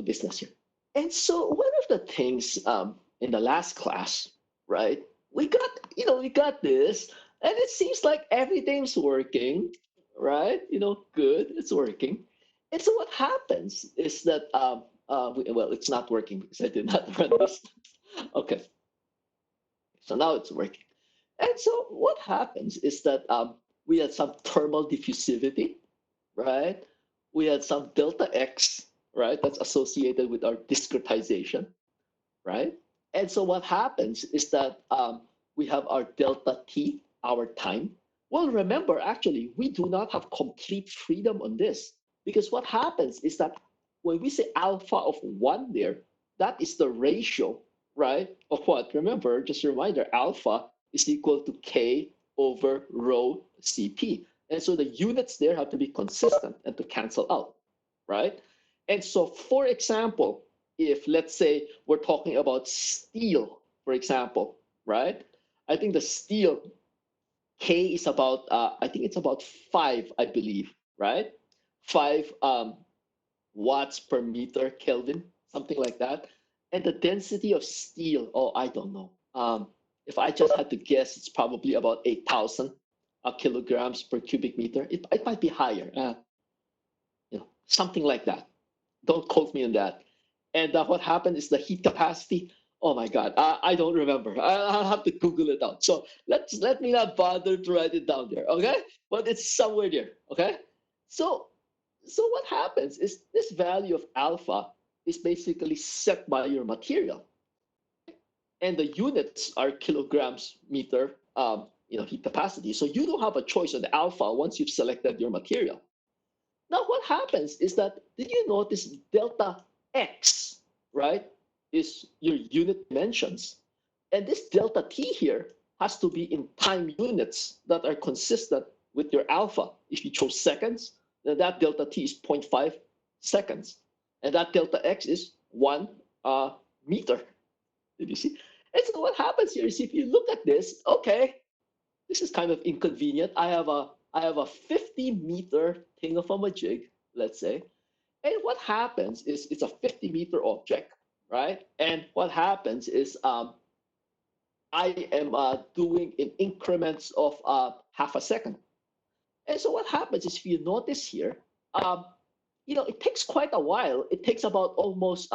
to business here. And so one of the things in the last class, right? We got this, and it seems like everything's working, right? Good, it's working. And so what happens is that well, it's not working because I did not run this. Okay, so now it's working. And so what happens is that we had some thermal diffusivity, right? We had some delta X, right? That's associated with our discretization, right? And so what happens is that we have our delta T, our time. Well, remember, actually, we do not have complete freedom on this because what happens is that when we say alpha of one there, that is the ratio, right? Of what? Remember, just a reminder, alpha is equal to K over rho Cp. And so the units there have to be consistent and to cancel out, right? And so, for example, if let's say we're talking about steel, for example, right? I think the steel K is about, I think it's about 5, I believe, right? 5 watts per meter Kelvin, something like that. And the density of steel, oh, I don't know. If I just had to guess, it's probably about 8,000 kilograms per cubic meter. It might be higher, something like that. Don't quote me on that. And what happened is the heat capacity. Oh my God, I don't remember. I'll have to Google it out. So let me not bother to write it down there, okay? But it's somewhere there, okay? So so what happens is this value of alpha is basically set by your material, and the units are kilograms meter, heat capacity. So you don't have a choice on the alpha once you've selected your material. Now, what happens is that, did you notice delta X, right, is your unit dimensions? And this delta T here has to be in time units that are consistent with your alpha. If you chose seconds, then that delta T is zero point 0.5 seconds. And that delta X is 1 meter. Did you see? And so what happens here is if you look at this, okay, this is kind of inconvenient. I have a 50-meter thingamajig, let's say. And what happens is it's a 50-meter object, right? And what happens is I am doing in increments of half a second. And so what happens is if you notice here, it takes quite a while. It takes about almost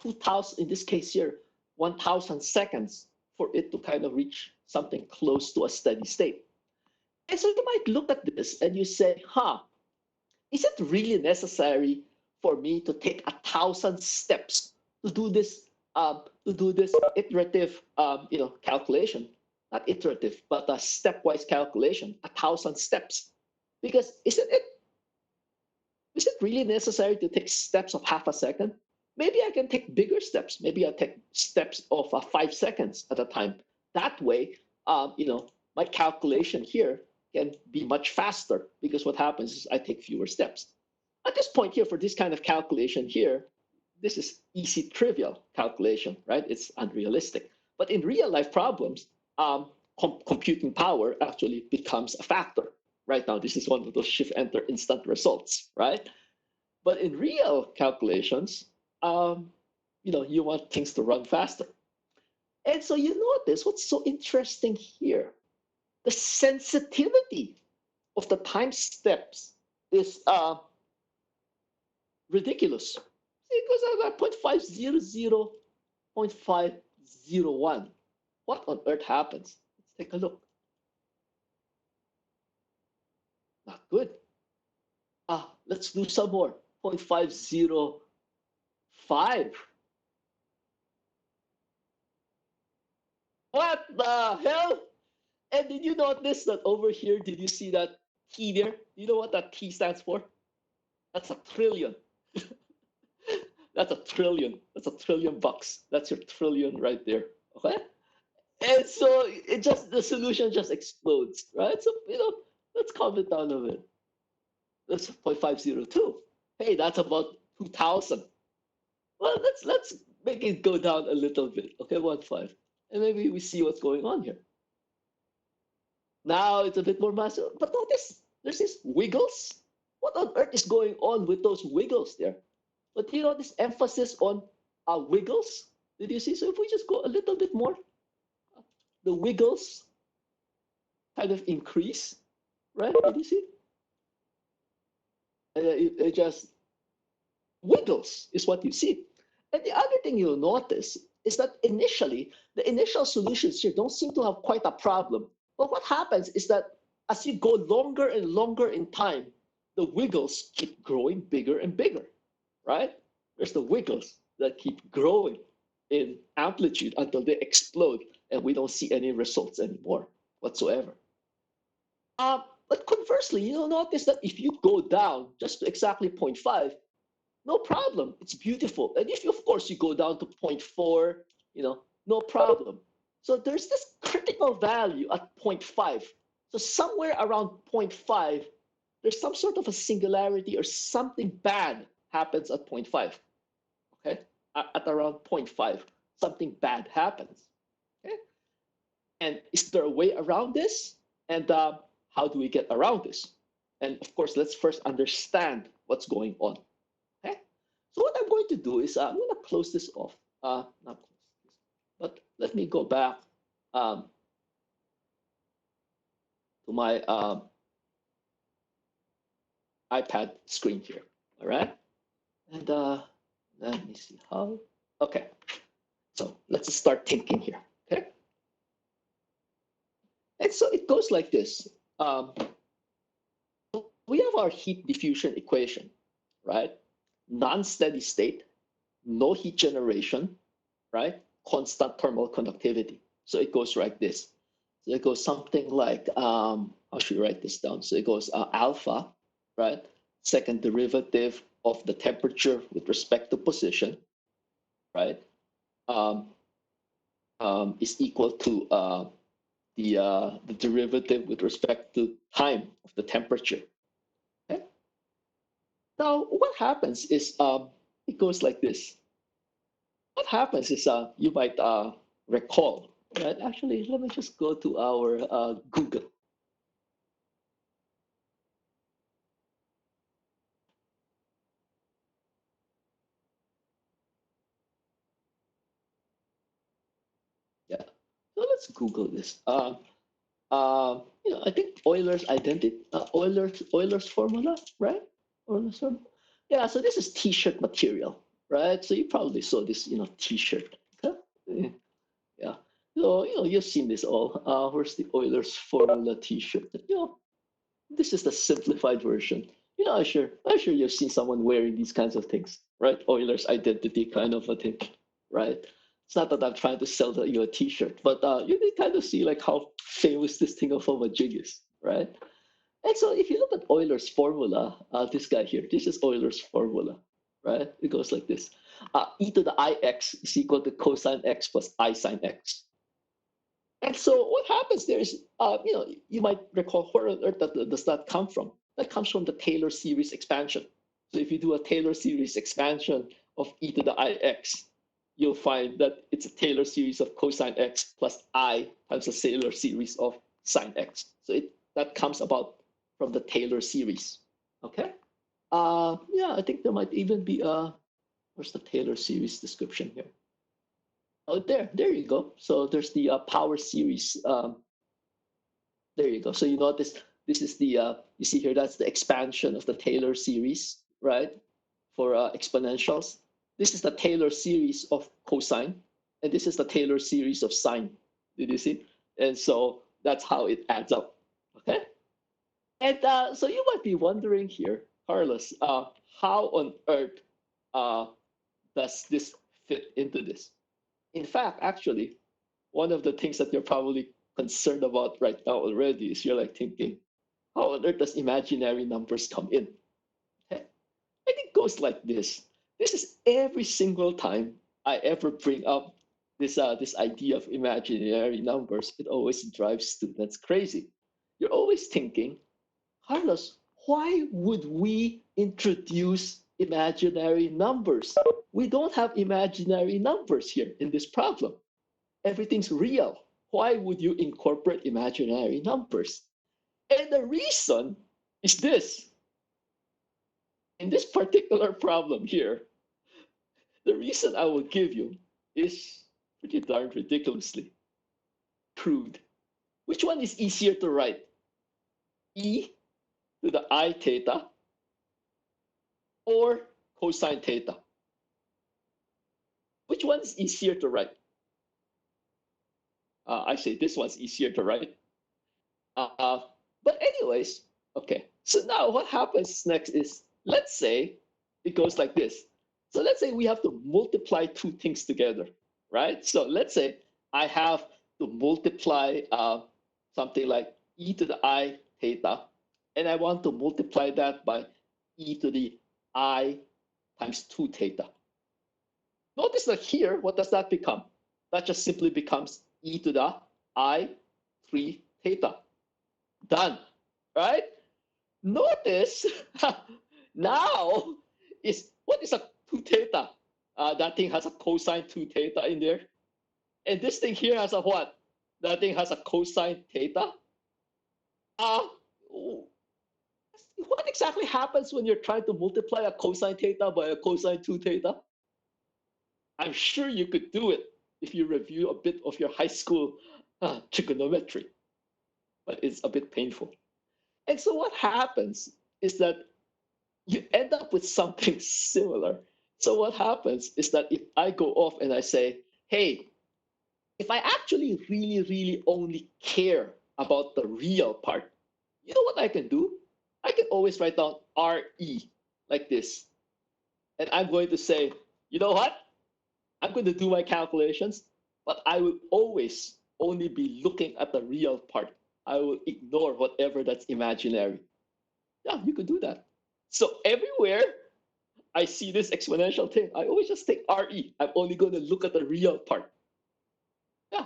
2,000, in this case here, 1,000 seconds for it to kind of reach something close to a steady state. And so you might look at this and you say, is it really necessary for me to take 1,000 steps to do this iterative calculation? Not iterative, but a stepwise calculation, 1,000 steps. Because is it really necessary to take steps of half a second? Maybe I can take bigger steps. Maybe I take steps of 5 seconds at a time. That way, my calculation here can be much faster because what happens is I take fewer steps. At this point here, for this kind of calculation here, this is easy trivial calculation, right? It's unrealistic. But in real life problems, computing power actually becomes a factor. Right now, this is one of those shift enter instant results, right? But in real calculations, you want things to run faster. And so you notice what's so interesting here, the sensitivity of the time steps is ridiculous. Because I've got 0.500, 0.501. What on earth happens? Let's take a look. Not good. Let's do some more. 0.505. What the hell? And did you notice that over here, did you see that T there? You know what that T stands for? That's a trillion. That's a trillion. That's a trillion bucks. That's your trillion right there. Okay? And so the solution just explodes, right? So, let's calm it down a bit. That's 0.502. Hey, that's about 2,000. Well, let's make it go down a little bit. Okay, 1.5. And maybe we see what's going on here. Now it's a bit more massive. But notice, there's these wiggles. What on earth is going on with those wiggles there? But you know this emphasis on wiggles. Did you see? So if we just go a little bit more, the wiggles kind of increase, right? Did you see? It just wiggles is what you see. And the other thing you'll notice is that initially, the initial solutions here don't seem to have quite a problem. But what happens is that as you go longer and longer in time, the wiggles keep growing bigger and bigger, right? There's the wiggles that keep growing in amplitude until they explode and we don't see any results anymore whatsoever. But conversely, you'll notice that if you go down just to exactly zero point 0.5, no problem. It's beautiful. And if, of course, you go down to zero point 0.4, no problem. So there's this critical value at zero point 0.5. So somewhere around zero point 0.5, there's some sort of a singularity or something bad happens at zero point 0.5. Okay, at around zero point 0.5, something bad happens. Okay, and is there a way around this? And how do we get around this? And of course, let's first understand what's going on. Okay, so what I'm going to do is I'm going to close this off. Not close this, but let me go back um, to my iPad screen here. All right, and let me see how. Okay, so let's start thinking here. Okay, and so it goes like this. We have our heat diffusion equation, right? Non-steady state, no heat generation, right? Constant thermal conductivity. So it goes like this. So it goes something like, how should we write this down? So it goes alpha, right? Second derivative of the temperature with respect to position, right? Um, is equal to the derivative with respect to time of the temperature. Okay? Now, what happens is it goes like this. What happens is you might recall, right? Actually, let me just go to our Google. Yeah, so let's Google this. I think Euler's identity, Euler's formula, right? Euler's formula. Yeah, so this is T-shirt material, right? So you probably saw this, T-shirt. Okay? Yeah. So you've seen this all. Where's the Euler's formula T-shirt? This is the simplified version. I'm sure you've seen someone wearing these kinds of things, right? Euler's identity kind of a thing, right? It's not that I'm trying to sell you a T-shirt, but you can kind of see like how famous this thing of a jig is, right? And so if you look at Euler's formula, this guy here, this is Euler's formula, right? It goes like this: e to the ix is equal to cosine x plus I sine x. And so what happens there is, you might recall where on earth does that come from? That comes from the Taylor series expansion. So if you do a Taylor series expansion of e to the ix, you'll find that it's a Taylor series of cosine x plus I times a Taylor series of sine x. So that comes about from the Taylor series. Okay. Yeah, I think there might even be where's the Taylor series description here? Oh, there you go. So there's the power series. There you go. So you notice this is the you see here, that's the expansion of the Taylor series, right? For exponentials. This is the Taylor series of cosine, and this is the Taylor series of sine. Did you see? And so that's how it adds up. Okay. And so you might be wondering here, Carlos, how on earth uh, does this fit into this? In fact, actually, one of the things that you're probably concerned about right now already is you're like thinking, how on earth does imaginary numbers come in? Okay? And it goes like this. This is every single time I ever bring up this idea of imaginary numbers, it always drives students crazy. You're always thinking, Carlos, why would we introduce imaginary numbers? We don't have imaginary numbers here in this problem. Everything's real. Why would you incorporate imaginary numbers? And the reason is this. In this particular problem here, The reason I will give you is pretty darn ridiculously crude. Which one is easier to write? E to the I theta or cosine theta? Which one is easier to write? I say this one's easier to write. Uh, but anyways, okay. So now what happens next is, let's say it goes like this. So let's say we have to multiply two things together, right? So let's say I have to multiply something like e to the I theta, and I want to multiply that by e to the I times 2 theta. Notice that here, what does that become? That just simply becomes e to the I 3 theta. Done, right? Notice now is what is a 2 theta? That thing has a cosine 2 theta in there. And this thing here has a what? That thing has a cosine theta. Uh, what exactly happens when you're trying to multiply a cosine theta by a cosine 2 theta? I'm sure you could do it if you review a bit of your high school trigonometry, but it's a bit painful. And so what happens is that you end up with something similar. So what happens is that if I go off and I say, hey, if I actually really only care about the real part, you know what I can do? I can always write down RE like this. And I'm going to say, you know what? I'm going to do my calculations, but I will always only be looking at the real part. I will ignore whatever that's imaginary. Yeah, you could do that. So everywhere I see this exponential thing, I always just take RE. I'm only going to look at the real part. Yeah,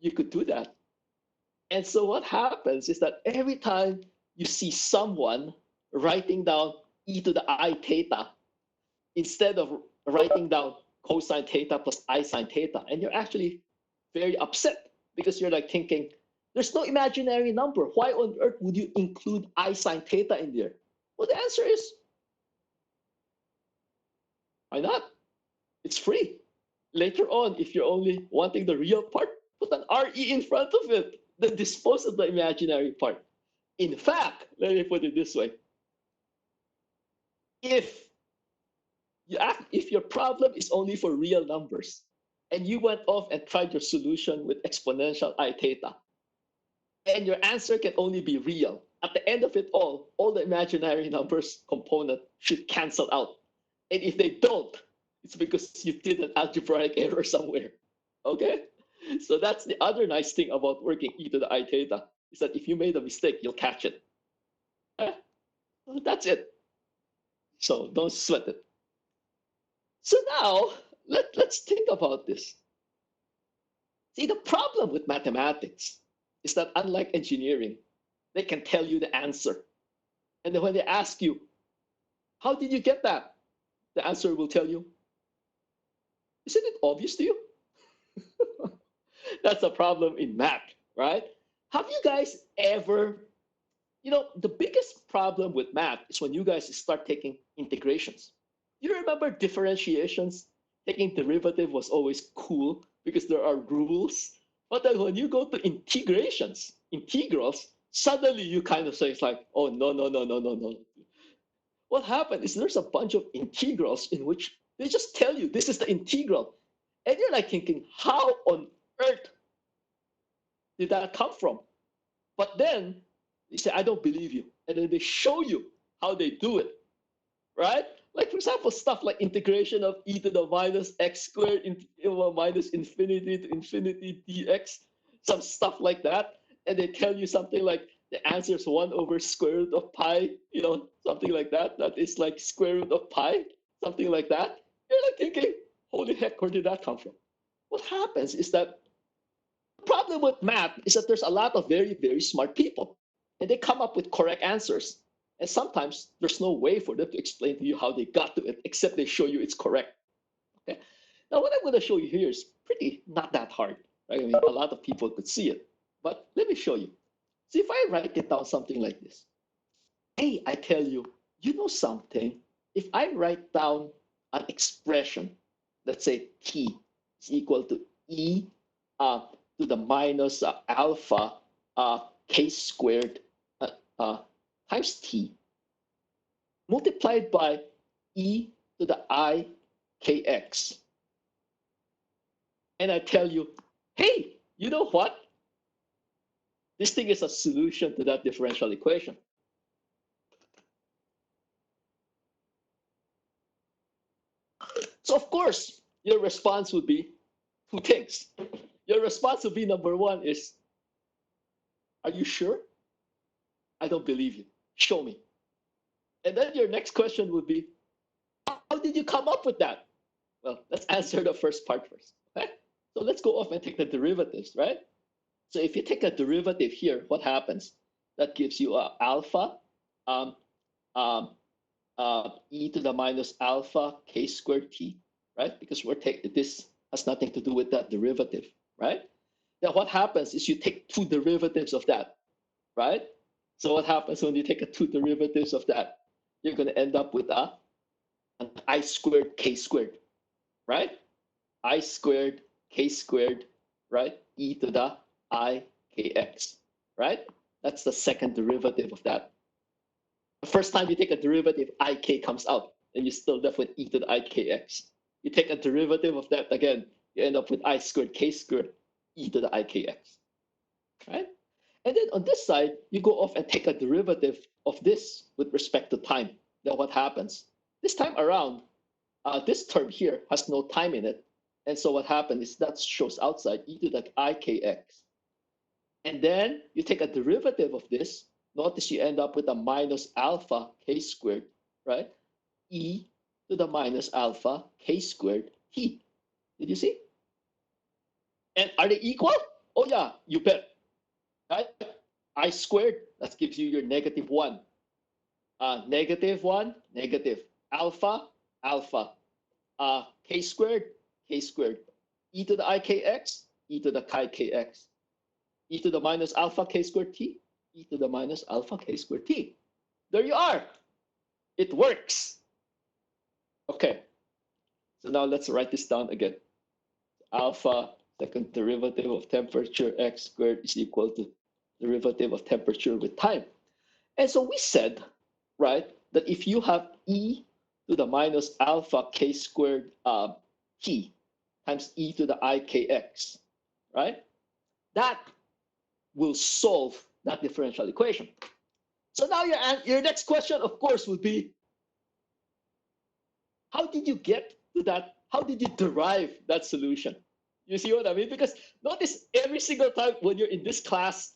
you could do that. And so what happens is that every time you see someone writing down e to the I theta instead of writing down cosine theta plus I sine theta, and you're actually very upset because you're like thinking, there's no imaginary number. Why on earth would you include I sine theta in there? Well, the answer is, why not? It's free. Later on, if you're only wanting the real part, put an RE in front of it. Then dispose of the imaginary part. In fact, let me put it this way. If if your problem is only for real numbers, and you went off and tried your solution with exponential I theta, and your answer can only be real, at the end of it all the imaginary numbers component should cancel out. And if they don't, it's because you did an algebraic error somewhere. Okay? So that's the other nice thing about working e to the I theta, is that if you made a mistake, you'll catch it. That's it. So don't sweat it. So now let's think about this. See, the problem with mathematics is that unlike engineering, they can tell you the answer. And then when they ask you, how did you get that? The answer will tell you, isn't it obvious to you? That's a problem in math, right? Have you guys ever, the biggest problem with math is when you guys start taking integrations. You remember differentiations? Taking derivative was always cool because there are rules. But then when you go to integrals, suddenly you kind of say, it's like, oh, no, no, no, no, no, no. What happened is there's a bunch of integrals in which they just tell you this is the integral. And you're like thinking, how on earth did that come from? But then they say, I don't believe you. And then they show you how they do it, right? Like, for example, stuff like integration of e to the minus x squared minus infinity to infinity dx, some stuff like that. And they tell you something like the answer is 1 over square root of pi, something like that. That is like square root of pi, something like that. You're like thinking, holy heck, where did that come from? What happens is that the problem with math is that there's a lot of very smart people, and they come up with correct answers. And sometimes there's no way for them to explain to you how they got to it, except they show you it's correct. Okay. Now, what I'm going to show you here is pretty not that hard. Right? I mean, a lot of people could see it, but let me show you. See, if I write it down something like this, hey, I tell you, you know something? If I write down an expression, let's say t is equal to e uh, to the minus alpha k squared uh, times t multiplied by e to the I kx. And I tell you, hey, you know what? This thing is a solution to that differential equation. So of course, your response would be two things. Your response would be number one is, are you sure? I don't believe you. Show me. And then your next question would be, how did you come up with that? Well, let's answer the first part first. Okay? So let's go off and take the derivatives, right? So if you take a derivative here, what happens? That gives you alpha um, um, e to the minus alpha k squared t, right? Because we're taking this has nothing to do with that derivative, right? Now what happens is you take two derivatives of that, right? So what happens when you take two derivatives of that? You're going to end up with an I squared k squared, right? I squared k squared, right? E to the I kx, right? That's the second derivative of that. The first time you take a derivative, ik comes out, and you're still left with e to the ikx. You take a derivative of that again, you end up with I squared k squared e to the ikx, right? And then on this side, you go off and take a derivative of this with respect to time. Then what happens? This time around, this term here has no time in it. And so what happened is that shows outside e to the ikx. And then you take a derivative of this. Notice you end up with a minus alpha k squared, right? E to the minus alpha k squared t. Did you see? And are they equal? Oh yeah, you bet. Right? I squared, that gives you your negative 1. Negative 1, negative. Alpha, alpha. K squared, k squared. E to the ikx, e to the chi kx. E to the minus alpha k squared t, e to the minus alpha k squared t. There you are. It works. Okay. So now let's write this down again. Alpha, second derivative of temperature x squared is equal to derivative of temperature with time. And so we said, right, that if you have e to the minus alpha k squared t times e to the I kx, right, that will solve that differential equation. So now your next question, of course, would be, how did you get to that? How did you derive that solution? You see what I mean? Because notice every single time when you're in this class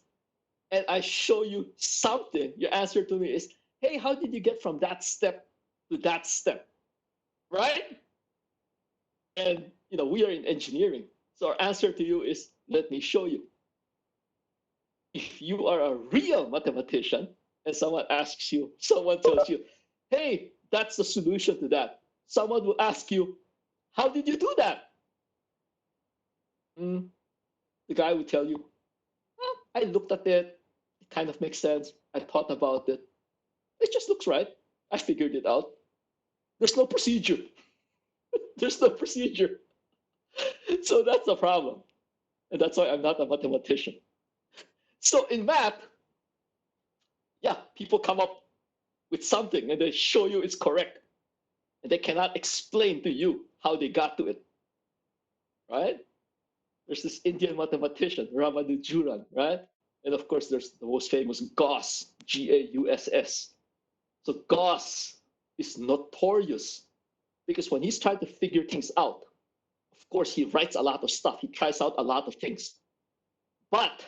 and I show you something, your answer to me is, hey, how did you get from that step to that step? Right? And we are in engineering. So our answer to you is, let me show you. If you are a real mathematician and someone tells you, hey, that's the solution to that. Someone will ask you, how did you do that? The guy will tell you, well, I looked at it. It kind of makes sense. I thought about it. It just looks right. I figured it out. There's no procedure. There's no procedure. So that's the problem. And that's why I'm not a mathematician. So in math, yeah, people come up with something and they show you it's correct. And they cannot explain to you how they got to it. Right? There's this Indian mathematician, Ramanujan, right? And of course, there's the most famous Gauss, Gauss. So Gauss is notorious because when he's trying to figure things out, of course, he writes a lot of stuff. He tries out a lot of things, but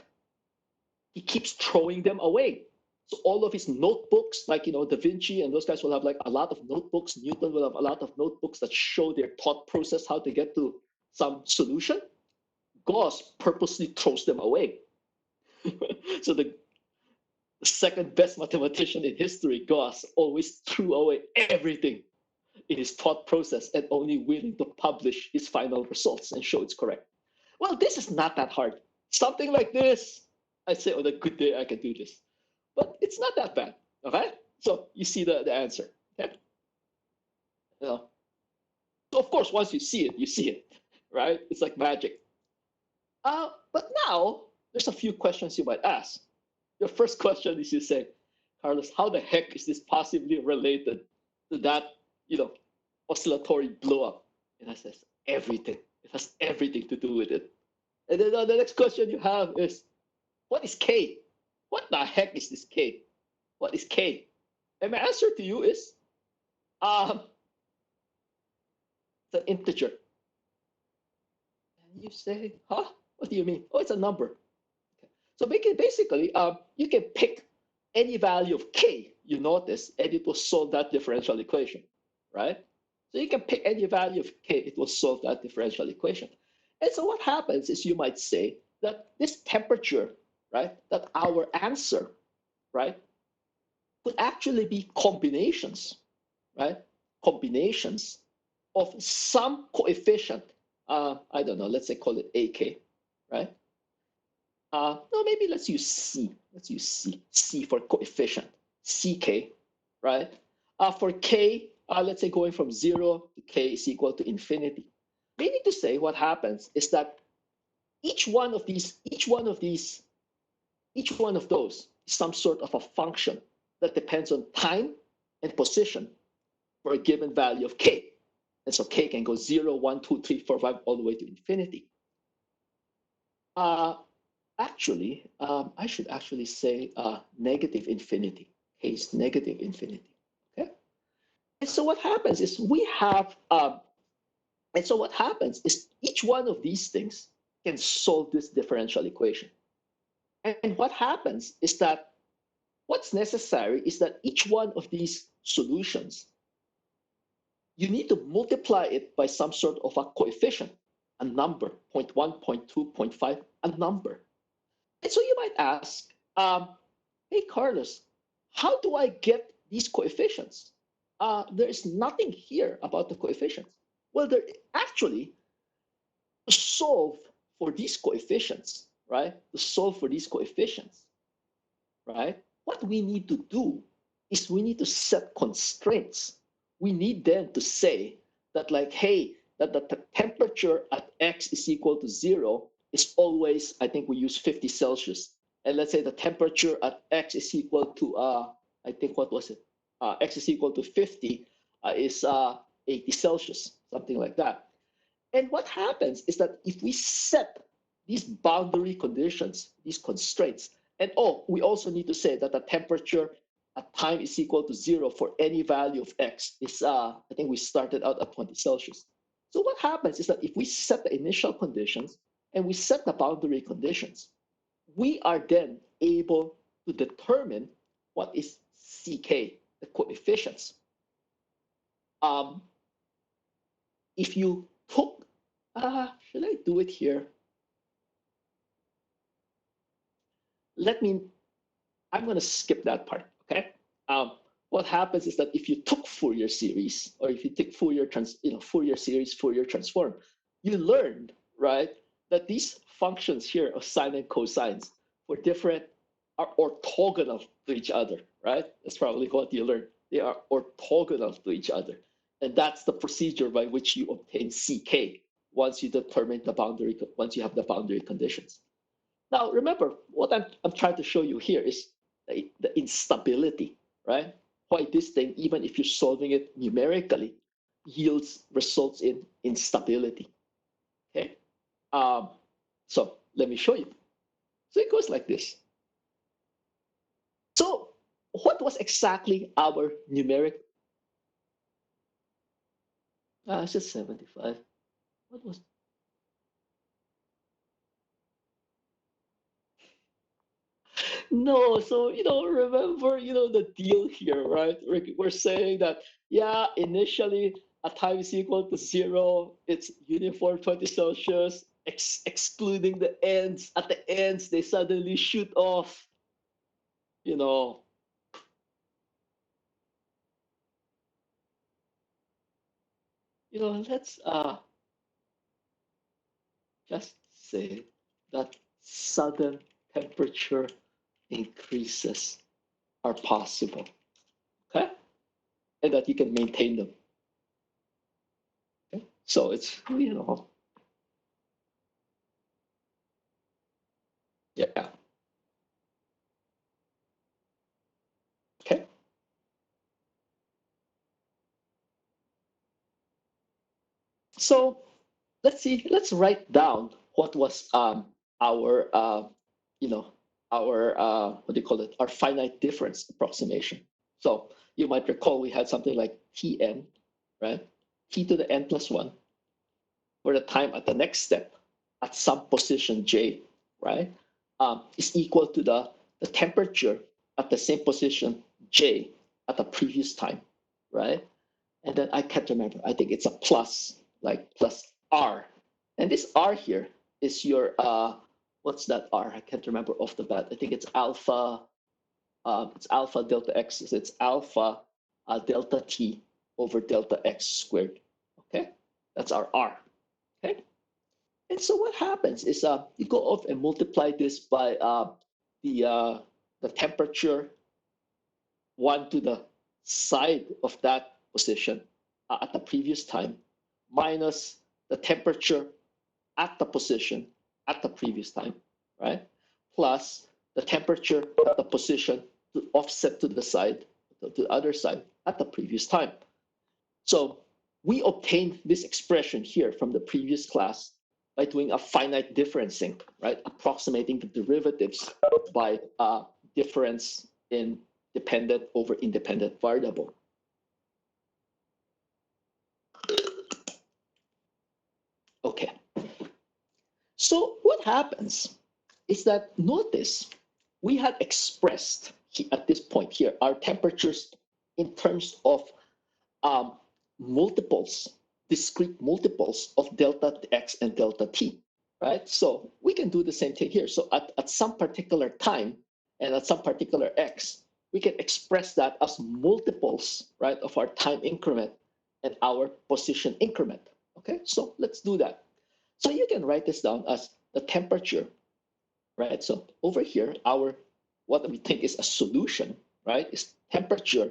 he keeps throwing them away. So all of his notebooks, like Da Vinci and those guys will have like a lot of notebooks. Newton will have a lot of notebooks that show their thought process, how to get to some solution. Gauss purposely throws them away. So the second best mathematician in history, Gauss, always threw away everything in his thought process and only willing to publish his final results and show it's correct. Well, this is not that hard. Something like this, I say on a good day I can do this. But it's not that bad. Okay? So you see the answer. Okay? So of course, once you see it, right? It's like magic. But now there's a few questions you might ask. Your first question is you say, Carlos, how the heck is this possibly related to that, you know, oscillatory blow up? And I says, everything. It has everything to do with it. And then the next question you have is, what is K? What the heck is this K? What is K? And my answer to you is, um, it's an integer. And you say, huh? What do you mean? Oh, it's a number. Okay. So basically, you can pick any value of K, you notice, and it will solve that differential equation, right? So you can pick any value of K, it will solve that differential equation. And so what happens is you might say that this temperature, right, that our answer, right, could actually be combinations, right? Combinations of some coefficient. I don't know, let's say call it AK, right? No, maybe let's use C. Let's use C. C for coefficient. CK, right? For K, let's say going from 0 to K is equal to infinity. Meaning to say what happens is that each one of those is some sort of a function that depends on time and position for a given value of K. And so K can go 0, 1, 2, 3, 4, 5, all the way to infinity. Uh, I should actually say negative infinity. K is negative infinity. Okay. And so what happens is each one of these things can solve this differential equation. And what happens is that what's necessary is that each one of these solutions, you need to multiply it by some sort of a coefficient, a number, 0.1, 0.2, 0.5, a number. And so you might ask, hey, Carlos, how do I get these coefficients? There is nothing here about the coefficients. Well, there actually, to solve for these coefficients, right? To solve for these coefficients, right? What we need to do is we need to set constraints. We need then to say that, like, hey, that the temperature at X is equal to 0 is always, I think we use 50 Celsius. And let's say the temperature at X is equal to, I think, what was it? X is equal to 50 is 80 Celsius, something like that. And what happens is that if we set these boundary conditions, these constraints, and we also need to say that the temperature at time is equal to 0 for any value of X is, I think we started out at 20 Celsius. So what happens is that if we set the initial conditions and we set the boundary conditions, we are then able to determine what is CK, the coefficients. If you took, should I do it here? I'm going to skip that part, okay? What happens is that if you took Fourier series, or if you take Fourier series, Fourier transform, you learned, right, that these functions here of sine and cosines for different are orthogonal to each other, right? That's probably what you learned. They are orthogonal to each other. And that's the procedure by which you obtain CK once you determine the boundary, once you have the boundary conditions. Now, remember, what I'm trying to show you here is the instability, right? Why this thing, even if you're solving it numerically, results in instability, okay? So let me show you. So it goes like this. So what was exactly our numeric? It's just 75. What was? No, so remember, the deal here, right? We're saying that, yeah, initially a time is equal to 0. It's uniform 20 Celsius, excluding the ends. At the ends, they suddenly shoot off. You know, let's just say that sudden temperature increases are possible, okay, and that you can maintain them. Okay? So it's, yeah. Okay. So let's see, let's write down what was our you know our what do you call it, our finite difference approximation. So you might recall we had something like Tn, right? T to the n plus 1 for the time at the next step at some position j, right? Is equal to the temperature at the same position j at the previous time, right? And then I can't remember. I think it's a plus, like plus r. And this r here is your what's that r? I can't remember off the bat. I think it's alpha. It's alpha delta x. It's alpha delta t over delta x squared. Okay, that's our r. Okay, and so what happens is you go off and multiply this by the uh, the temperature one to the side of that position at the previous time minus the temperature at the position at the previous time, right? Plus the temperature at the position to offset to the side, to the other side at the previous time. So we obtained this expression here from the previous class by doing a finite differencing, right? Approximating the derivatives by difference in dependent over independent variable. Okay. So what happens is that, notice we had expressed at this point here our temperatures in terms of um, multiples, discrete multiples of delta x and delta t, right? So we can do the same thing here. So at some particular time and at some particular x, we can express that as multiples, right, of our time increment and our position increment. Okay, so let's do that. So you can write this down as the temperature, right? So over here, our what we think is a solution, right, is temperature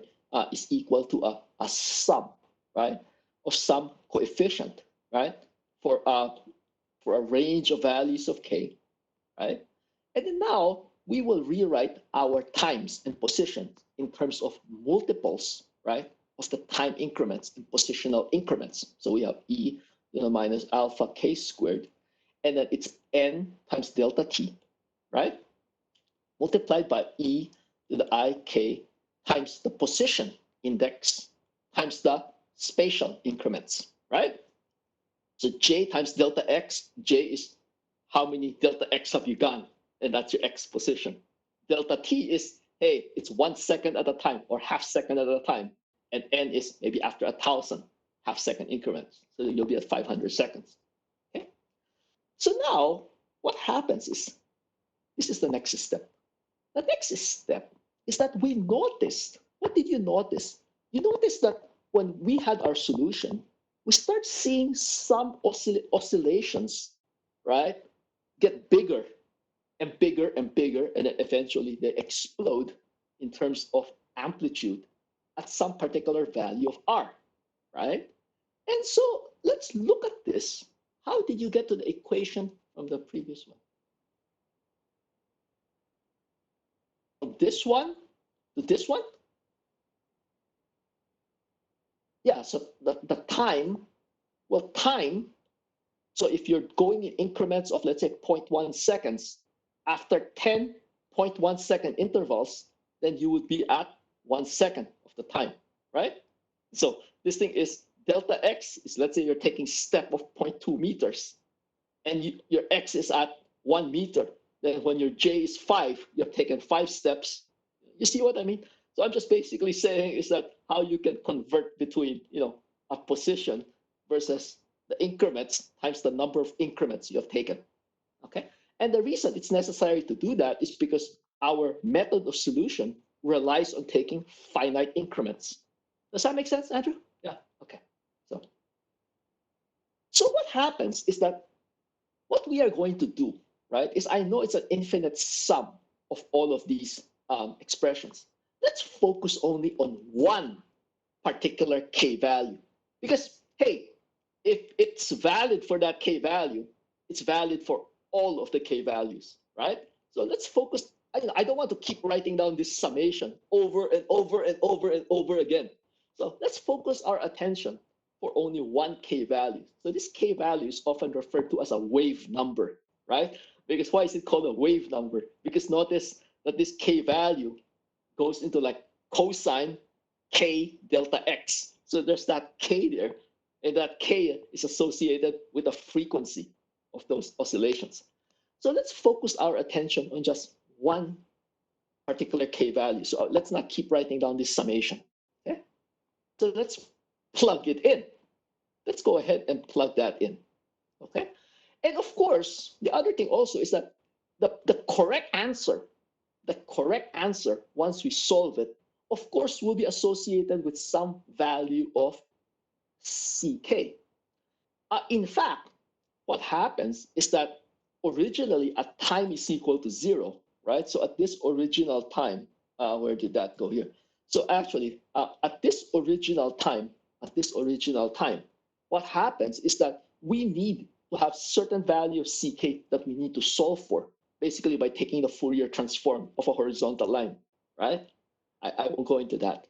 is equal to a sum, right, of some coefficient, right, for a range of values of k, right? And then now we will rewrite our times and positions in terms of multiples, right, of the time increments and positional increments. So we have e minus alpha k squared, and then it's n times delta t, right, multiplied by e to the ik times the position index times the spatial increments, right? So j times delta x, j is how many delta x have you gone, and that's your x position. Delta t is, hey, it's 1 second at a time or half second at a time, and n is maybe after 1,000 half second increments. So you'll be at 500 seconds. Okay. So now what happens is, this is the next step. The next step is that we noticed. What did you notice? You noticed that when we had our solution, we start seeing some oscillations, right, get bigger and bigger and bigger, and then eventually they explode in terms of amplitude at some particular value of r, right? And so let's look at this. How did you get to the equation from the previous one? From this one to this one? Yeah, so the time, well, time, so if you're going in increments of, let's say, 0.1 seconds, after 10.1 second intervals, then you would be at 1 second of the time, right? So this thing is delta x is, let's say you're taking step of 0.2 meters, and your x is at 1 meter. Then when your j is 5, you've taken 5 steps. You see what I mean? So I'm just basically saying is that how you can convert between, a position versus the increments times the number of increments you have taken. Okay. And the reason it's necessary to do that is because our method of solution relies on taking finite increments. Does that make sense, Andrew? Yeah. Okay. So what happens is that what we are going to do, right, is, I know it's an infinite sum of all of these expressions. Let's focus only on one particular k value. Because, hey, if it's valid for that k value, it's valid for all of the k values, right? So let's focus. I don't want to keep writing down this summation over and over and over and over again. So let's focus our attention for only one k value. So this k value is often referred to as a wave number, right? Because why is it called a wave number? Because notice that this k value goes into like cosine k delta x. So there's that k there, and that k is associated with the frequency of those oscillations. So let's focus our attention on just one particular k value. So let's not keep writing down this summation. Okay? So let's plug it in. Let's go ahead and plug that in. Okay? And of course, the other thing also is that the correct answer, once we solve it, of course, will be associated with some value of ck. In fact, what happens is that originally at time is equal to 0, right? So at this original time, where did that go here? So actually, at this original time, what happens is that we need to have certain value of ck that we need to solve for, basically by taking the Fourier transform of a horizontal line, right? I won't go into that.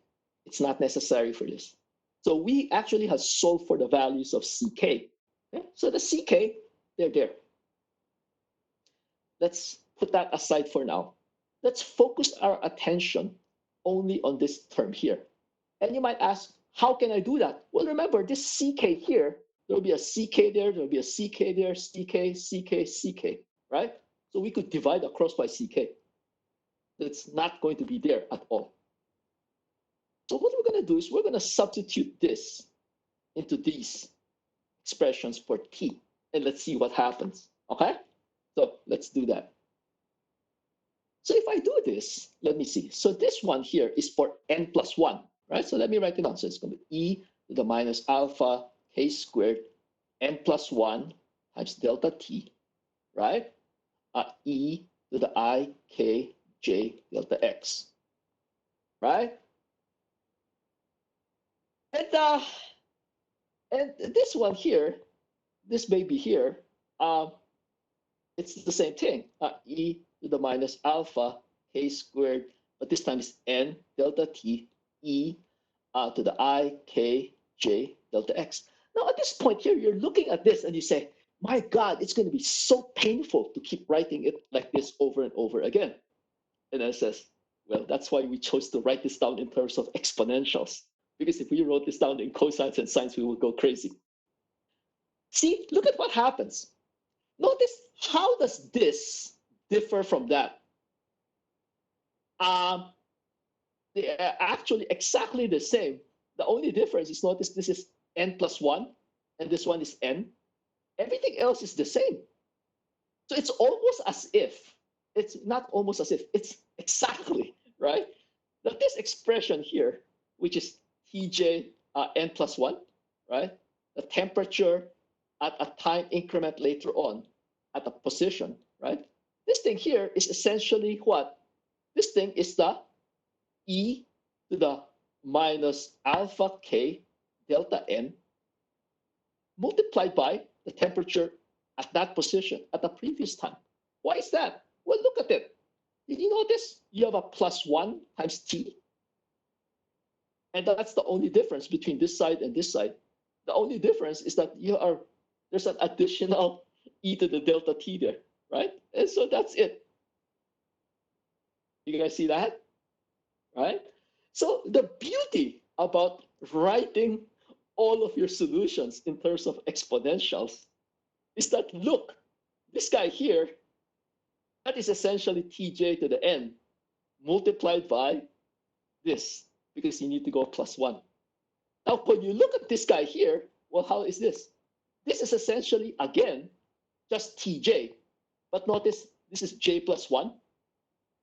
It's not necessary for this. So we actually have solved for the values of ck. Okay? So the ck, they're there. Let's put that aside for now. Let's focus our attention only on this term here. And you might ask, how can I do that? Well, remember this ck here, there'll be a ck there, there'll be a ck there, ck, right? So we could divide across by ck. It's not going to be there at all. So what we're going to do is we're going to substitute this into these expressions for t, and let's see what happens, okay? So let's do that. So if I do this, let me see. So this one here is for n plus 1, right? So let me write it down. So it's going to be e to the minus alpha k squared n plus 1 times delta t, right? E to the I k j delta x, right? And this one here, this baby here, it's the same thing. E to the minus alpha k squared, but this time it's n delta t e to the I k j delta x. Now at this point here, you're looking at this and you say, my God, it's going to be so painful to keep writing it like this over and over again. And then it says, well, that's why we chose to write this down in terms of exponentials. Because if we wrote this down in cosines and sines, we would go crazy. See, look at what happens. Notice, how does this differ from that? Um, they are actually exactly the same. The only difference is, notice this is n plus 1 and this one is n. Everything else is the same. So it's almost as if, it's not almost as if, it's exactly, right? Now this expression here, which is Tj n plus 1, right? The temperature at a time increment later on at a position, right? This thing here is essentially what? This thing is the e to the minus alpha k delta n multiplied by the temperature at that position at the previous time. Why is that? Well, look at it. Did you notice you have a plus 1 times t? And that's the only difference between this side and this side. The only difference is that there's an additional e to the delta t there, right? And so that's it. You guys see that? Right? So the beauty about writing all of your solutions in terms of exponentials is that, look, this guy here, that is essentially tj to the n multiplied by this, because you need to go plus 1. Now, when you look at this guy here, well, how is this? This is essentially, again, just tj. But notice, this is j plus 1.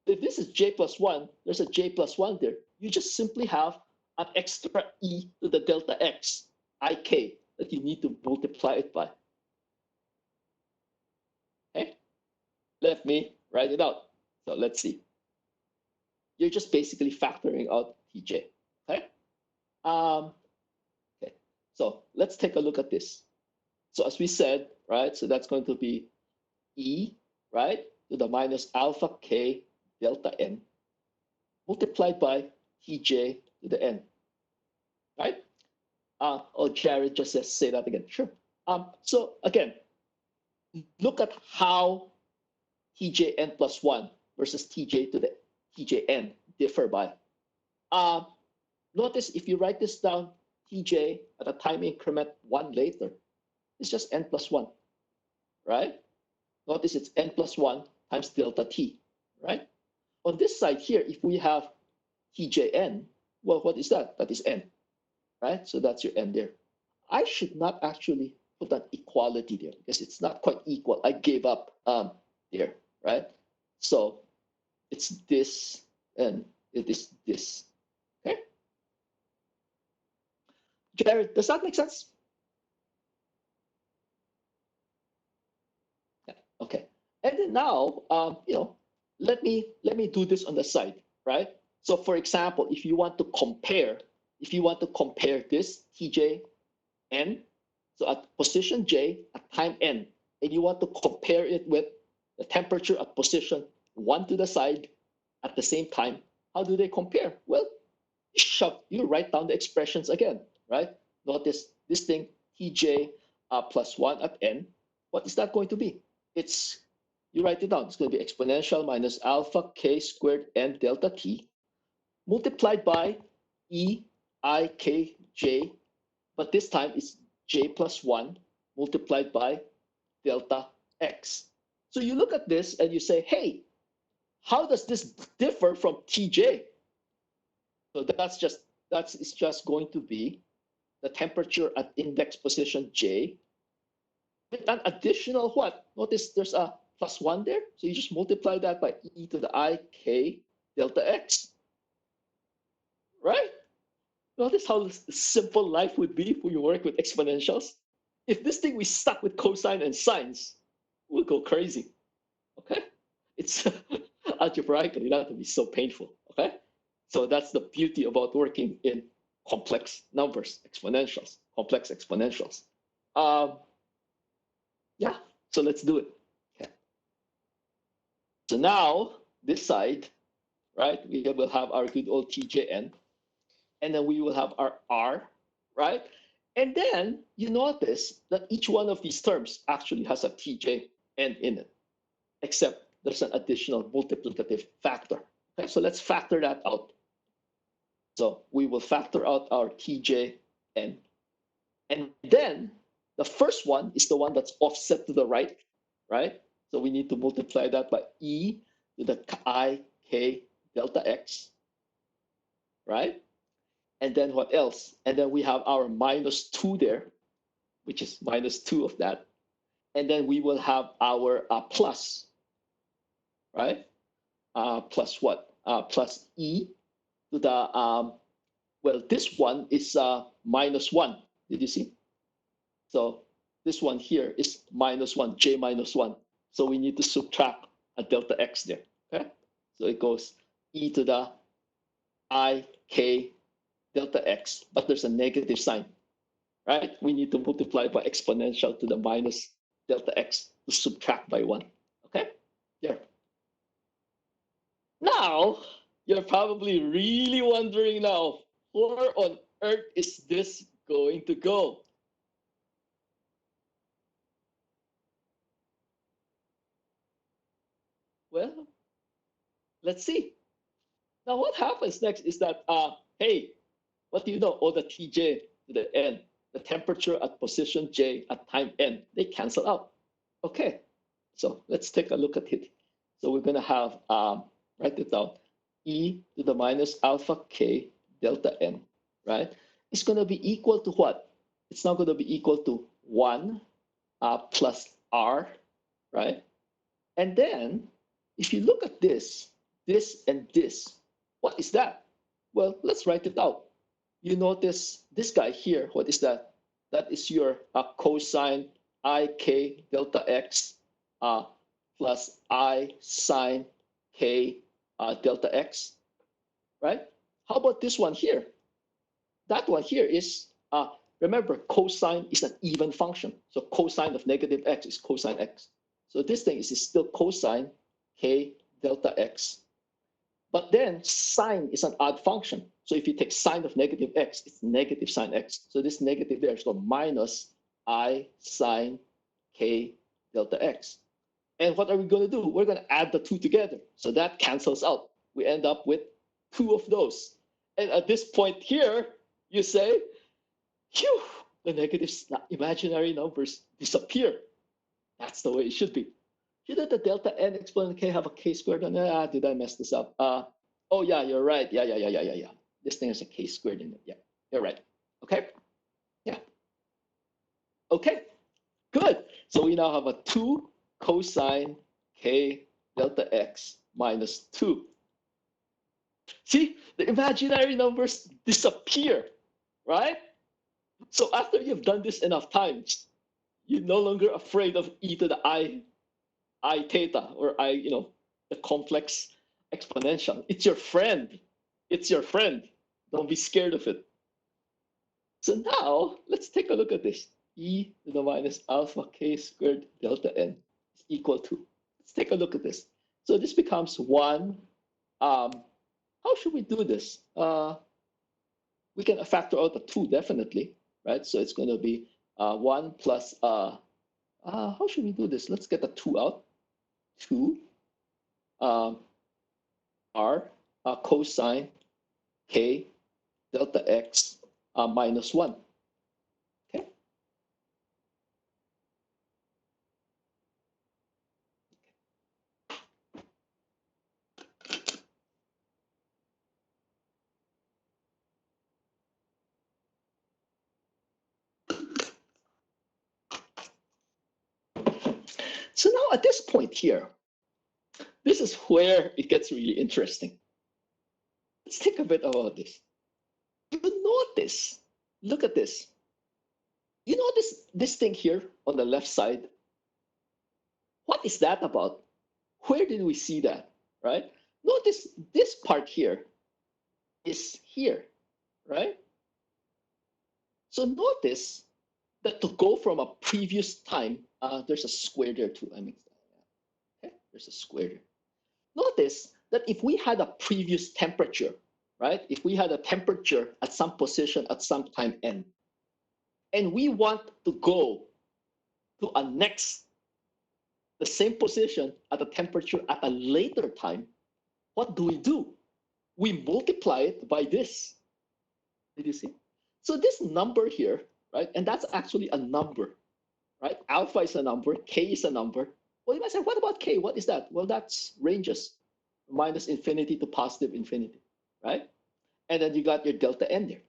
If this is j plus 1, there's a j plus 1 there. You just simply have an extra e to the delta x, ik, that you need to multiply it by. Okay? Let me write it out. So let's see. You're just basically factoring out tj. Okay? Okay. So let's take a look at this. So as we said, right, so that's going to be e, right, to the minus alpha k delta n multiplied by tj to the n, right? Oh, Jared just says, say that again. Sure. So again, look at how tjn plus 1 versus tj to the tjn differ by. Uh, Notice if you write this down, tj at a time increment 1 later, it's just n plus 1, right? Notice it's n plus 1 times delta t, right? On this side here, if we have tjn, well, what is that? That is n, right? So that's your n there. I should not actually put an equality there because it's not quite equal. I gave up there, right? So it's this and it is this. Okay, Jared, does that make sense? Yeah. Okay. And then now, let me do this on the side, right? So for example, if you want to compare this tj n, so at position j at time n, and you want to compare it with the temperature at position 1 to the side at the same time, how do they compare? Well, you write down the expressions again, right? Notice this thing, tj plus 1 at n. What is that going to be? It's, you write it down, it's going to be exponential minus alpha k squared n delta t multiplied by e I k j, but this time it's j plus 1 multiplied by delta x. So you look at this and you say, hey, how does this differ from tj? So it's just going to be the temperature at index position j with an additional what? Notice there's a plus 1 there. So you just multiply that by e to the I k delta x, right? Notice how simple life would be if we work with exponentials. If this thing we stuck with cosine and sines, we'll go crazy. Okay? It's algebraically not to be so painful. Okay? So that's the beauty about working in complex numbers, exponentials, complex exponentials. Yeah, so let's do it. Okay. So now this side, right, we will have our good old TJN, and then we will have our R, right? And then you notice that each one of these terms actually has a TJN in it, except there's an additional multiplicative factor. Okay, so let's factor that out. So we will factor out our TJN. And then the first one is the one that's offset to the right, right? So we need to multiply that by e to the I k delta x, right? And then what else? And then we have our minus 2 there, which is minus 2 of that. And then we will have our plus, right? Plus what? Plus e to the, well, this one is minus 1. Did you see? So this one here is minus 1, j minus 1. So we need to subtract a delta x there. Okay? So it goes e to the I k delta x, but there's a negative sign, right? We need to multiply by exponential to the minus delta x to subtract by 1. Okay? There. Now, you're probably really wondering now, where on earth is this going to go? Well, let's see. Now, what happens next is that, hey, what do you know? Oh, the Tj to the n, the temperature at position j at time n, they cancel out. Okay, so let's take a look at it. So we're going to have, write it down, e to the minus alpha k delta n, right? It's going to be equal to what? It's now going to be equal to 1 plus r, right? And then if you look at this and this, what is that? Well, let's write it out. You notice this guy here, what is that? That is your cosine I k delta x plus I sine k delta x, right? How about this one here? That one here is Remember, cosine is an even function. So cosine of negative x is cosine x. So this thing is still cosine k delta x. But then sine is an odd function. So if you take sine of negative x, it's negative sine x. So this negative there is called minus I sine k delta x. And what are we going to do? We're going to add the two together. So that cancels out. We end up with two of those. And at this point here, you say, phew, the negative imaginary numbers disappear. That's the way it should be. Shouldn't the delta n exponent k have a k squared on it? Did I mess this up? Oh, yeah, you're right. Yeah. This thing has a k squared in it. Yeah, you're right. Okay. Yeah. Okay. Good. So we now have a 2 cosine k delta x minus 2. See, the imaginary numbers disappear, right? So after you've done this enough times, you're no longer afraid of e to the I theta or the complex exponential. It's your friend. It's your friend. Don't be scared of it. So now let's take a look at this. E to the minus alpha k squared delta n is equal to. Let's take a look at this. So this becomes 1. How should we do this? We can factor out the 2 definitely, right? So it's going to be 1 plus, how should we do this? Let's get the 2 out. 2 r cosine k delta x minus 1. Okay. So now at this point here, this is where it gets really interesting. Let's think a bit about this. You notice, look at this. You notice this thing here on the left side? What is that about? Where did we see that, right? Notice this part here is here, right? So notice that to go from a previous time, there's a square there too. I mean, okay, there's a square there. Notice that if we had a previous temperature, right? If we had a temperature at some position at some time n, and we want to go to a next, the same position at a temperature at a later time, what do? We multiply it by this. Did you see? So this number here, right? And that's actually a number, right? Alpha is a number, k is a number. Well, you might say, what about k? What is that? Well, that's ranges, minus infinity to positive infinity, right? And then you got your delta n there.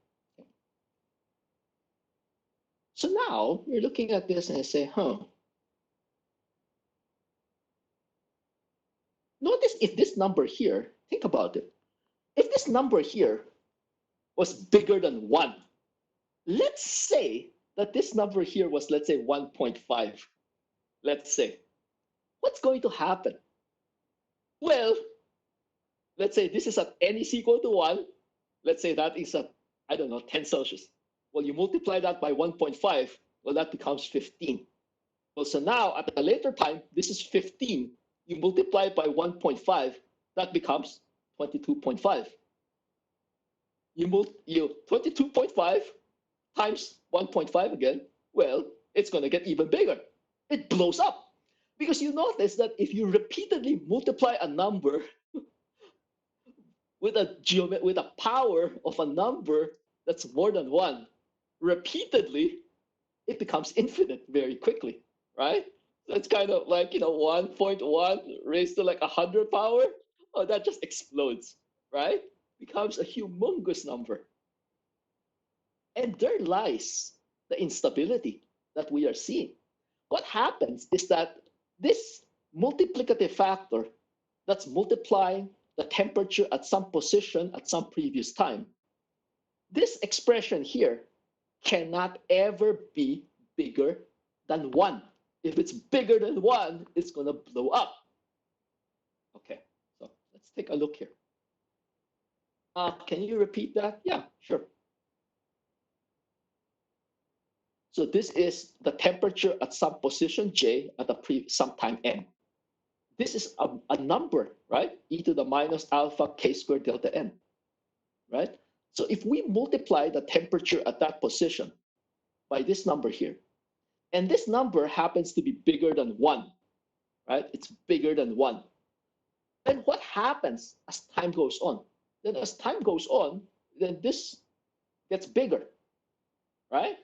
So now you're looking at this and you say, notice if this number here, think about it. If this number here was bigger than 1, let's say that this number here was, let's say, 1.5. Let's say. What's going to happen? Well, let's say this is at n is equal to 1. Let's say that is at, I don't know, 10 Celsius. Well, you multiply that by 1.5. Well, that becomes 15. Well, so now at a later time, this is 15. You multiply it by 1.5. That becomes 22.5. You 22.5 times 1.5 again. Well, it's going to get even bigger. It blows up. Because you notice that if you repeatedly multiply a number with a power of a number that's more than 1 repeatedly, it becomes infinite very quickly, right? So it's kind of like 1.1 raised to like 100 power. Oh, that just explodes, right? Becomes a humongous number. And there lies the instability that we are seeing. What happens is that this multiplicative factor that's multiplying the temperature at some position at some previous time, this expression here cannot ever be bigger than 1. If it's bigger than 1, it's going to blow up. Okay, so let's take a look here. Can you repeat that? Yeah, sure. So this is the temperature at some position j at some time n. This is a number, right? E to the minus alpha k squared delta n, right? So if we multiply the temperature at that position by this number here, and this number happens to be bigger than 1, right? It's bigger than 1. Then what happens as time goes on? Then as time goes on, then this gets bigger, right?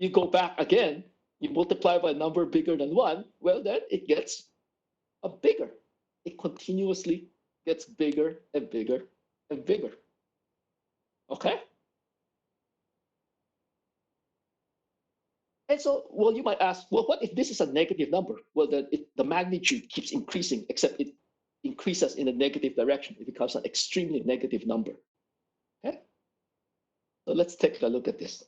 You go back again, you multiply by a number bigger than 1, well, then it gets bigger. It continuously gets bigger and bigger and bigger. Okay? And so, well, you might ask, well, what if this is a negative number? Well, then the magnitude keeps increasing, except it increases in a negative direction. It becomes an extremely negative number. Okay? So let's take a look at this.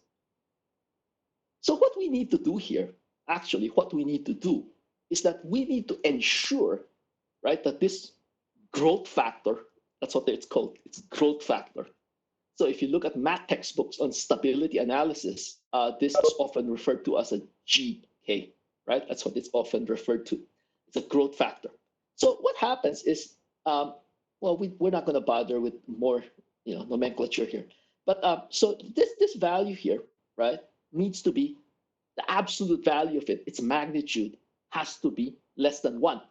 So what we need to do here, actually, what we need to do is that we need to ensure, right, that this growth factor, that's what it's called, it's growth factor. So if you look at math textbooks on stability analysis, this is often referred to as a GK, right? That's what it's often referred to. It's a growth factor. So what happens is, well, we're not going to bother with more, nomenclature here. But so this value here, right, needs to be the absolute value of it. Its magnitude has to be less than 1.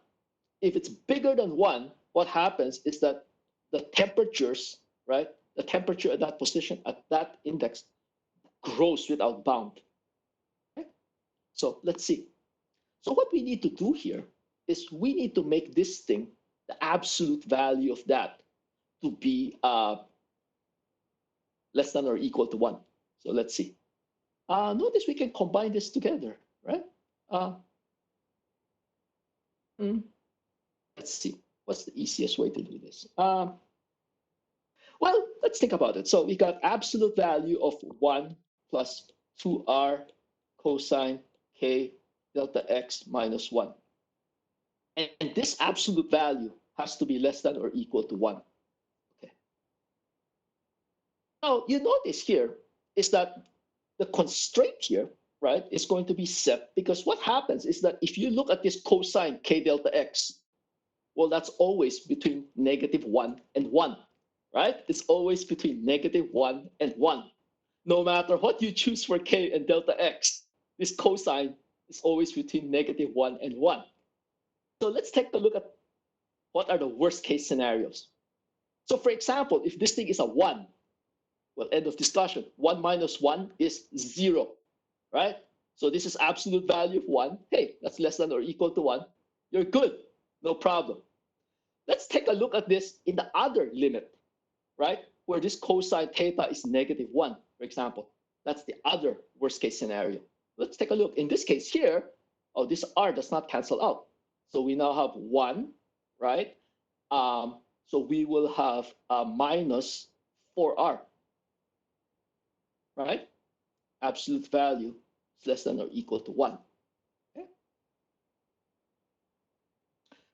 If it's bigger than 1, what happens is that the temperatures, right, the temperature at that position, at that index, grows without bound. Okay? So let's see. So what we need to do here is we need to make this thing, the absolute value of that, to be less than or equal to 1. So let's see. Notice we can combine this together, right? Let's see. What's the easiest way to do this? Well, let's think about it. So we got absolute value of 1 plus 2r cosine k delta x minus 1. And this absolute value has to be less than or equal to 1. Okay. Now, you notice here is that the constraint here, right, is going to be set, because what happens is that if you look at this cosine k delta x, well, that's always between -1 and 1. Right? It's always between -1 and 1. No matter what you choose for k and delta x, this cosine is always between -1 and 1. So let's take a look at what are the worst case scenarios. So for example, if this thing is a 1, well, end of discussion. 1 minus 1 is 0, right? So this is absolute value of 1. Hey, that's less than or equal to 1. You're good. No problem. Let's take a look at this in the other limit, right? Where this cosine theta is -1, for example. That's the other worst case scenario. Let's take a look. In this case here, oh, this r does not cancel out. So we now have 1, right? So we will have minus 4r, right? Absolute value is less than or equal to 1. Okay?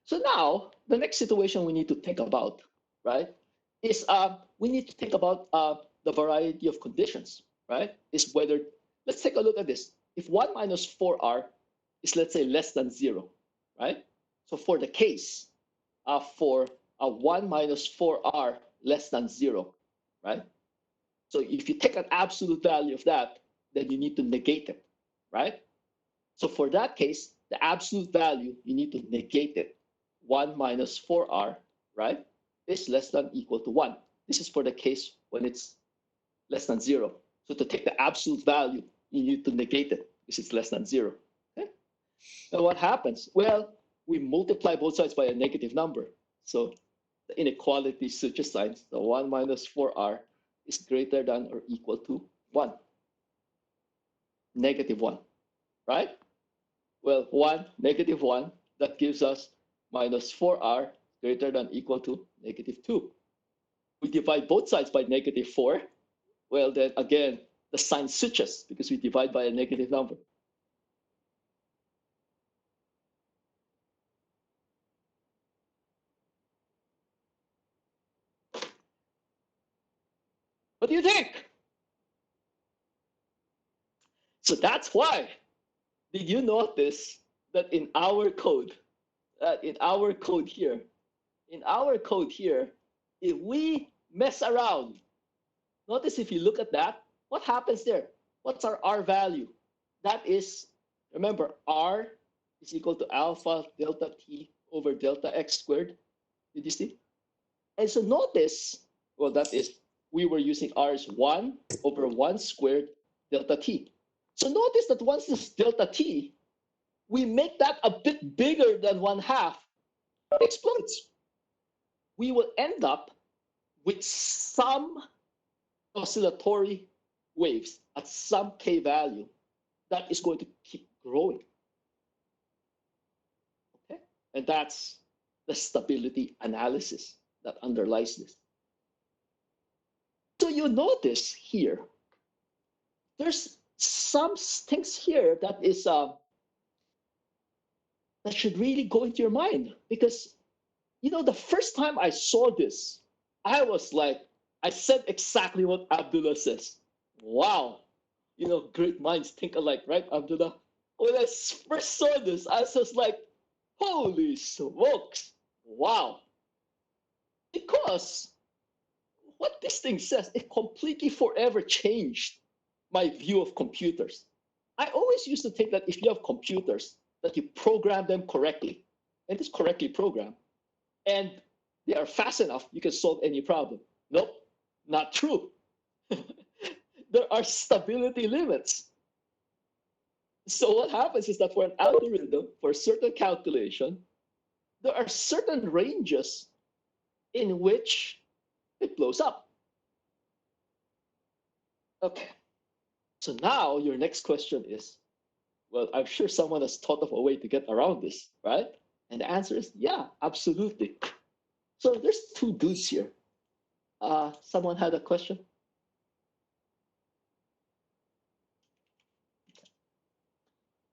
So now the next situation we need to think about, right, is we need to think about the variety of conditions, right? Is whether, let's take a look at this. If 1 minus 4r is, let's say, less than 0, right? So for the case for 1 minus 4r less than 0, right? So if you take an absolute value of that, then you need to negate it, right? So for that case, the absolute value, you need to negate it. 1 minus 4r, right, is less than equal to 1. This is for the case when it's less than 0. So to take the absolute value, you need to negate it because it's less than 0. Okay? Now what happens? Well, we multiply both sides by a negative number. So the inequality switches signs. So 1 minus 4r is greater than or equal to 1. -1, right? Well, 1, -1, that gives us minus 4r greater than equal to -2. We divide both sides by -4. Well, then again, the sign switches because we divide by a negative number. What do you think? So that's why. Did you notice that in our code, in our code here, if we mess around, notice if you look at that, what happens there? What's our R value? That is, remember, R is equal to alpha delta t over delta x squared. Did you see? And so notice, well, that is, we were using R as 1 over 1 squared delta t. So notice that once this delta t, we make that a bit bigger than 1/2, it explodes. We will end up with some oscillatory waves at some k value that is going to keep growing. Okay? And that's the stability analysis that underlies this. So you notice here, there's some things here that is that should really go into your mind, because the first time I saw this, I was like, I said exactly what Abdullah says. Wow, great minds think alike, right, Abdullah? When I first saw this, I was just like, holy smokes, wow. Because what this thing says, it completely forever changed my view of computers. I always used to think that if you have computers, that you program them correctly, and it's correctly programmed, and they are fast enough, you can solve any problem. Nope, not true. There are stability limits. So what happens is that for an algorithm, for a certain calculation, there are certain ranges in which it blows up. Okay. So now your next question is, well, I'm sure someone has thought of a way to get around this, right? And the answer is, yeah, absolutely. So there's two dudes here. Someone had a question?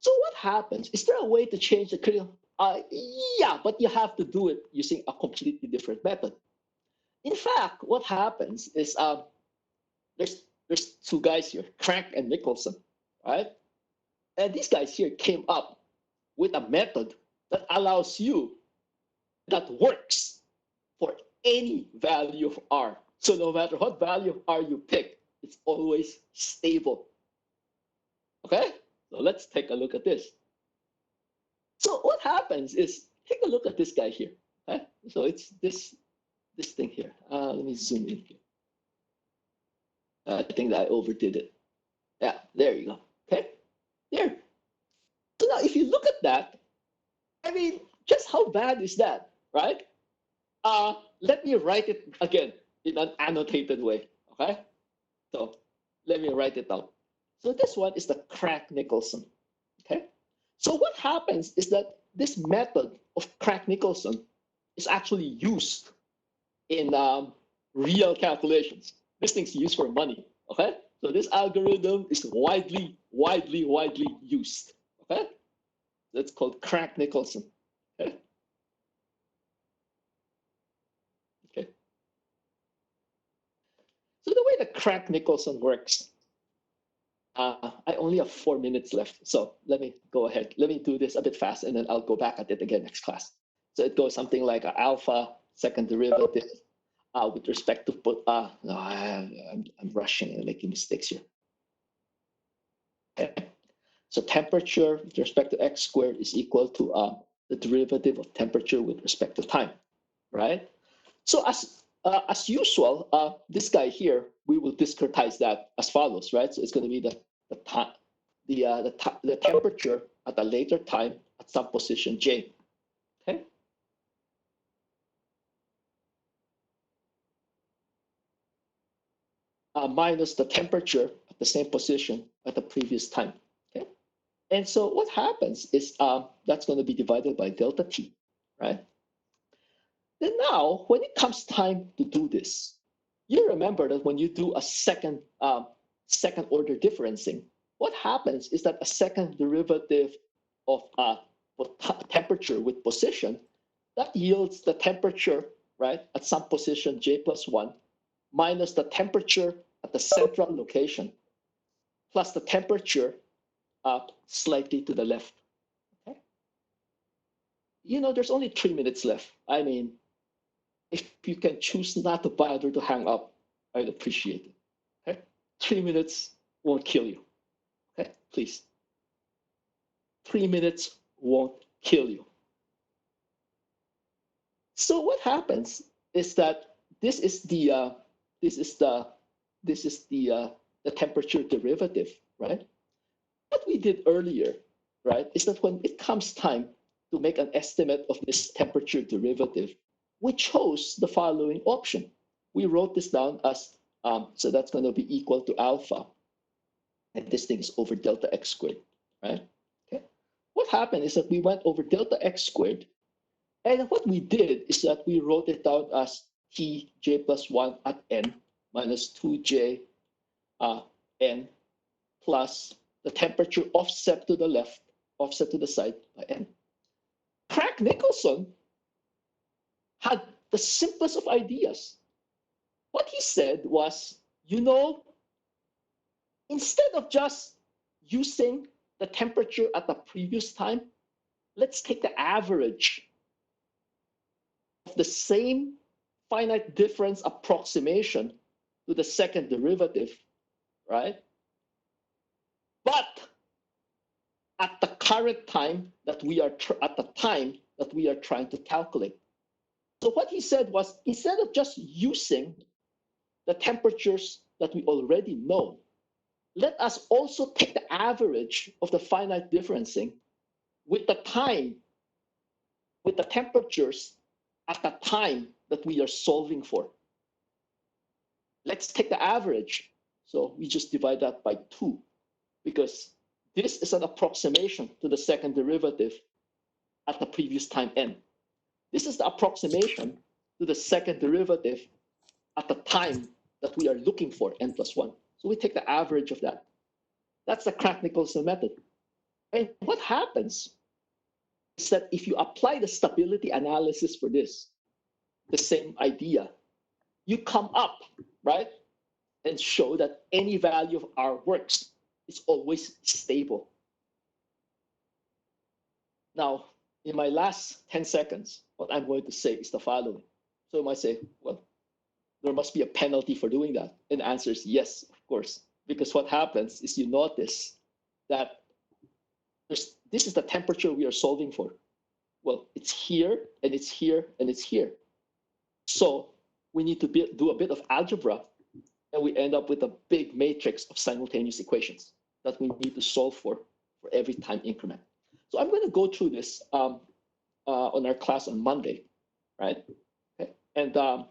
So what happens? Is there a way to change the critical? Yeah, but you have to do it using a completely different method. In fact, what happens is there's two guys here, Crank and Nicholson, right? And these guys here came up with a method that allows you, that works for any value of R. So no matter what value of R you pick, it's always stable. Okay? So let's take a look at this. So what happens is, take a look at this guy here. Okay? So it's this thing here. Let me zoom in here. I think that I overdid it. Yeah, there you go. Okay? There. So now if you look at that, I mean, just how bad is that, right? Let me write it again in an annotated way, okay? So let me write it out. So this one is the Crank-Nicholson, okay? So what happens is that this method of Crank-Nicholson is actually used in real calculations. This thing's used for money, okay? So this algorithm is widely used, okay? That's called Crank-Nicholson, okay? Okay. So the way the Crank-Nicholson works, I only have 4 minutes left, so let me go ahead. Let me do this a bit fast, and then I'll go back at it again next class. So it goes something like alpha second derivative with respect to no, I'm rushing and making mistakes here. Okay. So temperature with respect to x squared is equal to the derivative of temperature with respect to time, right? So as usual, this guy here, we will discretize that as follows, right? So it's going to be the temperature at a later time at some position j. Okay. Minus the temperature at the same position at the previous time. Okay. And so what happens is that's going to be divided by delta t, right? Then now, when it comes time to do this, you remember that when you do a second order differencing, what happens is that a second derivative of temperature with position, that yields the temperature, right, at some position j plus 1 minus the temperature at the central location plus the temperature slightly to the left. Okay. There's only 3 minutes left. I mean, if you can choose not to bother to hang up, I'd appreciate it. Okay. 3 minutes won't kill you. Okay, please. 3 minutes won't kill you. So what happens is that this is the this is the this is the temperature derivative, right? What we did earlier, right, is that when it comes time to make an estimate of this temperature derivative, we chose the following option. We wrote this down as so that's going to be equal to alpha, and this thing is over delta x squared, right? Okay. What happened is that we went over delta x squared, and what we did is that we wrote it down as tj plus 1 at n minus 2j n plus the temperature offset to the left, offset to the side by n. Craig-Nicholson had the simplest of ideas. What he said was, instead of just using the temperature at the previous time, let's take the average of the same finite difference approximation to the second derivative, right? But at the current time that we are trying to calculate. So what he said was, instead of just using the temperatures that we already know, let us also take the average of the finite differencing with the temperatures at the time that we are solving for. Let's take the average. So we just divide that by 2, because this is an approximation to the second derivative at the previous time n. This is the approximation to the second derivative at the time that we are looking for, n plus 1. So we take the average of that. That's the Craig-Nicholson method. And what happens is that if you apply the stability analysis for this, the same idea, you come up, right, and show that any value of R works. It's always stable. Now, in my last 10 seconds, what I'm going to say is the following. So you might say, well, there must be a penalty for doing that. And the answer is yes, of course. Because what happens is you notice that this is the temperature we are solving for. Well, it's here, and it's here, and it's here. So we need to do a bit of algebra, and we end up with a big matrix of simultaneous equations that we need to solve for every time increment. So I'm going to go through this on our class on Monday, right? Okay. And so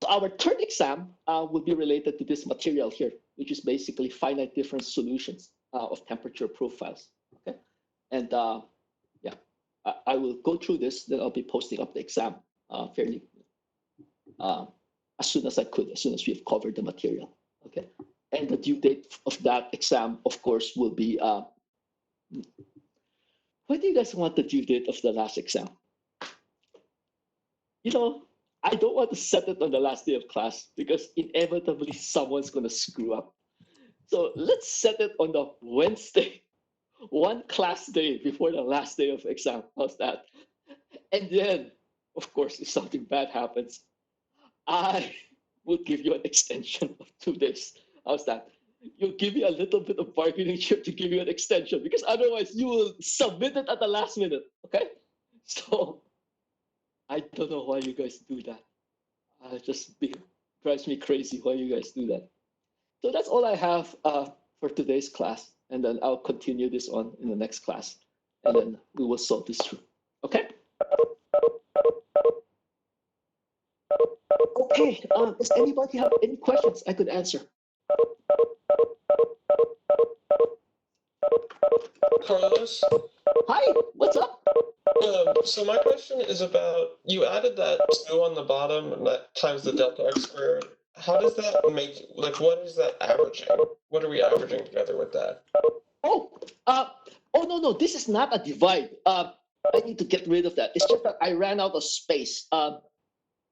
our third exam will be related to this material here, which is basically finite difference solutions of temperature profiles. Okay. And yeah, I will go through this, then I'll be posting up the exam fairly as soon as I could, as soon as we've covered the material. Okay. And the due date of that exam, of course, will be when do you guys want the due date of the last exam? I don't want to set it on the last day of class because inevitably someone's going to screw up. So let's set it on the Wednesday, one class day before the last day of exam. How's that? And then, of course, if something bad happens, I will give you an extension of 2 days. How's that? You'll give me a little bit of bargaining chip to give you an extension, because otherwise you will submit it at the last minute. Okay? So I don't know why you guys do that. Drives me crazy why you guys do that. So that's all I have for today's class, and then I'll continue this on in the next class, and then we will solve this through. Okay? Okay. Does anybody have any questions I could answer? Carlos? Hi, what's up? So my question is about, you added that 2 on the bottom and that times the delta x squared. How does that make, what is that averaging? What are we averaging together with that? Oh, no, this is not a divide. I need to get rid of that. It's just that I ran out of space.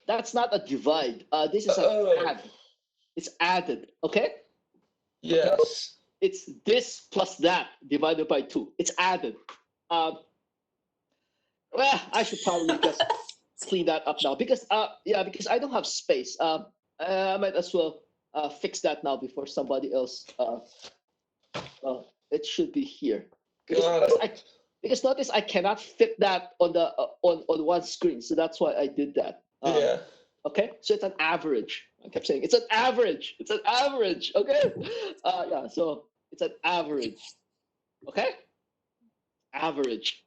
That's not a divide. This is an add. It's added, okay? Yes. it's this plus that divided by 2. It's added. Well, I should probably just clean that up now because yeah, because I don't have space. I might as well fix that now before somebody else. It should be here because Got it. because notice I cannot fit that on the on one screen, so that's why I did that. Yeah. Okay, so it's an average. I kept saying it's an average. It's an average. Okay. Yeah. So it's an average. Okay. Average.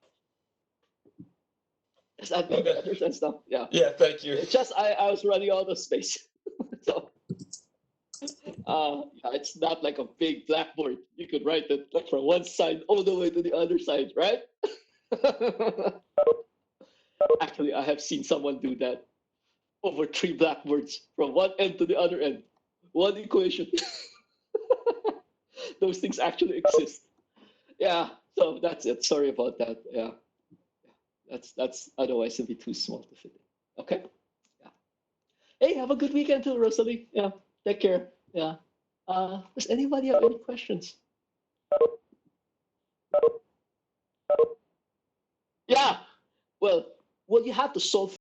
Does that make Okay. understand stuff? Yeah. Yeah, thank you. It's just I was running out of space. So yeah, it's not like a big blackboard. You could write it like from one side all the way to the other side, right? Actually, I have seen someone do that over 3 blackboards from one end to the other end. One equation. Those things actually exist. Yeah, so that's it. Sorry about that. Yeah. That's otherwise it'd be too small to fit in. Okay. Yeah. Hey, have a good weekend too, Rosalie. Yeah. Take care. Yeah. Does anybody have any questions? Yeah. Well, you have to solve